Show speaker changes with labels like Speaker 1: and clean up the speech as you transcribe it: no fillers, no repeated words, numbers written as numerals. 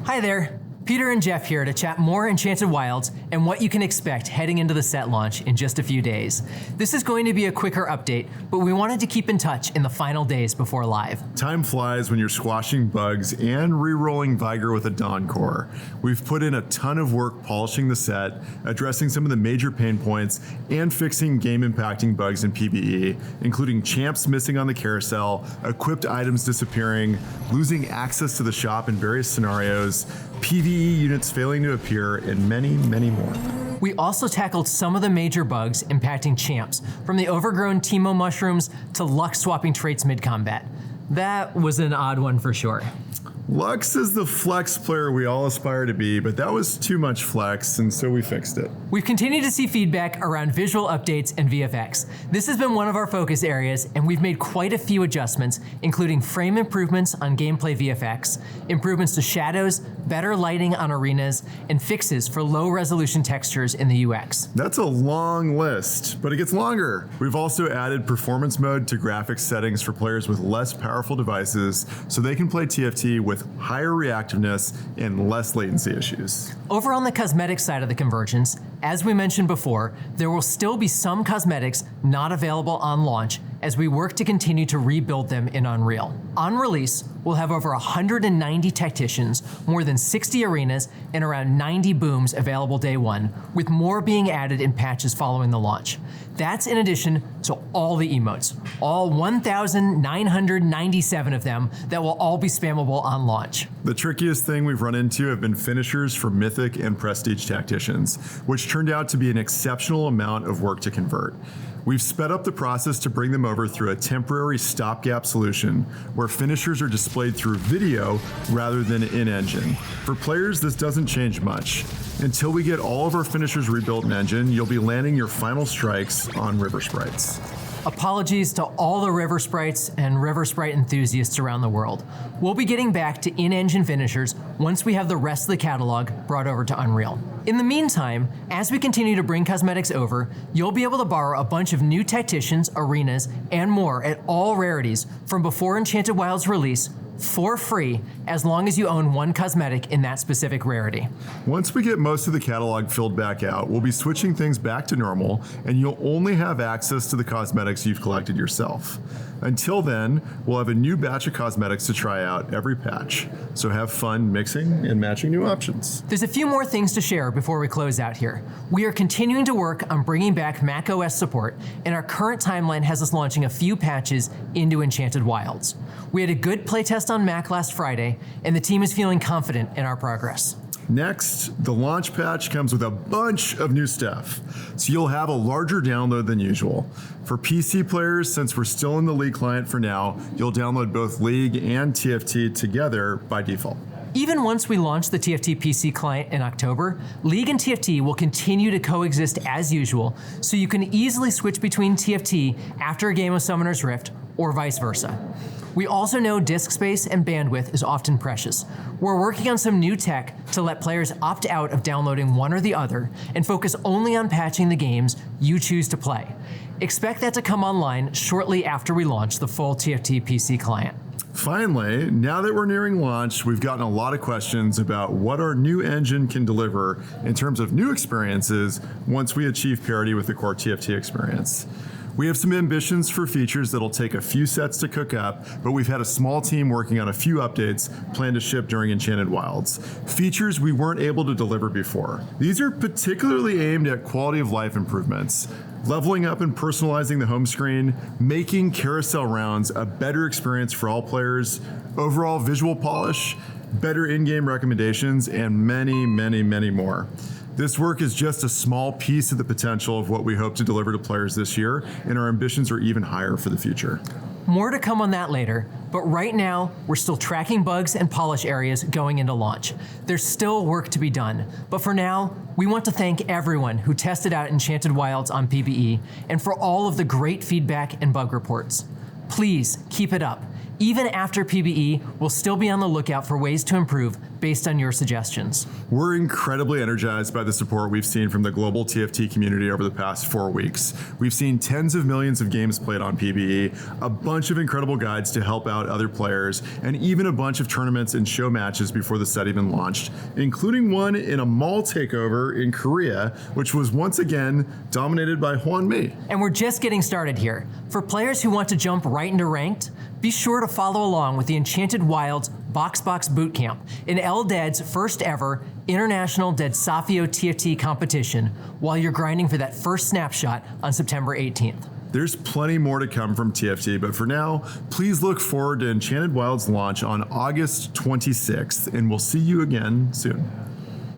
Speaker 1: Hi there, Peter and Geoff here to chat more Enchanted Wilds and what you can expect heading into the set launch in just a few days. This is going to be a quicker update, but we wanted to keep in touch in the final days before live.
Speaker 2: Time flies when you're squashing bugs and re-rolling Vigor with a Dawn core. We've put in a ton of work polishing the set, addressing some of the major pain points, and fixing game-impacting bugs in PvE, including champs missing on the carousel, equipped items disappearing, losing access to the shop in various scenarios, PvE units failing to appear, and many, many more.
Speaker 1: We also tackled some of the major bugs impacting champs, from the overgrown Teemo mushrooms to luck swapping traits mid-combat. That was an odd one for sure.
Speaker 2: Lux is the flex player we all aspire to be, but that was too much flex, and so we fixed it.
Speaker 1: We've continued to see feedback around visual updates and VFX. This has been one of our focus areas, and we've made quite a few adjustments, including frame improvements on gameplay VFX, improvements to shadows, better lighting on arenas, and fixes for low-resolution textures in the UX.
Speaker 2: That's a long list, but it gets longer. We've also added performance mode to graphics settings for players with less powerful devices, so they can play TFT with higher reactiveness and less latency issues.
Speaker 1: Over on the cosmetics side of the convergence, as we mentioned before, there will still be some cosmetics not available on launch as we work to continue to rebuild them in Unreal. On release, we'll have over 190 tacticians, more than 60 arenas, and around 90 booms available day one, with more being added in patches following the launch. That's in addition to all the emotes, all 1,997 of them that will all be spammable on launch.
Speaker 2: The trickiest thing we've run into have been finishers for Mythic and Prestige tacticians, which turned out to be an exceptional amount of work to convert. We've sped up the process to bring them over through a temporary stopgap solution where finishers are displayed through video rather than in-engine. For players, this doesn't change much. Until we get all of our finishers rebuilt in engine, you'll be landing your final strikes on river sprites.
Speaker 1: Apologies to all the river sprites and river sprite enthusiasts around the world. We'll be getting back to in-engine finishers once we have the rest of the catalog brought over to Unreal. In the meantime, as we continue to bring cosmetics over, you'll be able to borrow a bunch of new tacticians, arenas, and more at all rarities from before Enchanted Wilds release for free, as long as you own one cosmetic in that specific rarity.
Speaker 2: Once we get most of the catalog filled back out, we'll be switching things back to normal, and you'll only have access to the cosmetics you've collected yourself. Until then, we'll have a new batch of cosmetics to try out every patch, so have fun mixing and matching new options.
Speaker 1: There's a few more things to share before we close out here. We are continuing to work on bringing back macOS support, and our current timeline has us launching a few patches into Enchanted Wilds. We had a good playtest on Mac last Friday, and the team is feeling confident in our progress.
Speaker 2: Next, the launch patch comes with a bunch of new stuff, so you'll have a larger download than usual. For PC players, since we're still in the League client for now, you'll download both League and TFT together by default.
Speaker 1: Even once we launch the TFT PC client in October, League and TFT will continue to coexist as usual, so you can easily switch between TFT after a game of Summoner's Rift, or vice versa. We also know disk space and bandwidth is often precious. We're working on some new tech to let players opt out of downloading one or the other and focus only on patching the games you choose to play. Expect that to come online shortly after we launch the full TFT PC client.
Speaker 2: Finally, now that we're nearing launch, we've gotten a lot of questions about what our new engine can deliver in terms of new experiences once we achieve parity with the core TFT experience. We have some ambitions for features that'll take a few sets to cook up, but we've had a small team working on a few updates planned to ship during Enchanted Wilds. Features we weren't able to deliver before. These are particularly aimed at quality of life improvements, leveling up and personalizing the home screen, making carousel rounds a better experience for all players, overall visual polish, better in-game recommendations, and many, many, many more. This work is just a small piece of the potential of what we hope to deliver to players this year, and our ambitions are even higher for the future.
Speaker 1: More to come on that later, but right now, we're still tracking bugs and polish areas going into launch. There's still work to be done, but for now, we want to thank everyone who tested out Enchanted Wilds on PvE, and for all of the great feedback and bug reports. Please keep it up. Even after PvE, we'll still be on the lookout for ways to improve based on your suggestions.
Speaker 2: We're incredibly energized by the support we've seen from the global TFT community over the past 4 weeks. We've seen tens of millions of games played on PBE, a bunch of incredible guides to help out other players, and even a bunch of tournaments and show matches before the set even launched, including one in a mall takeover in Korea, which was once again dominated by Hwan Mi.
Speaker 1: And we're just getting started here. For players who want to jump right into ranked, be sure to follow along with the Enchanted Wilds Box Bootcamp, in LDED's first ever International Dead Safio TFT competition, while you're grinding for that first snapshot on September 18th.
Speaker 2: There's plenty more to come from TFT, but for now, please look forward to Enchanted Wilds launch on August 26th, and we'll see you again soon.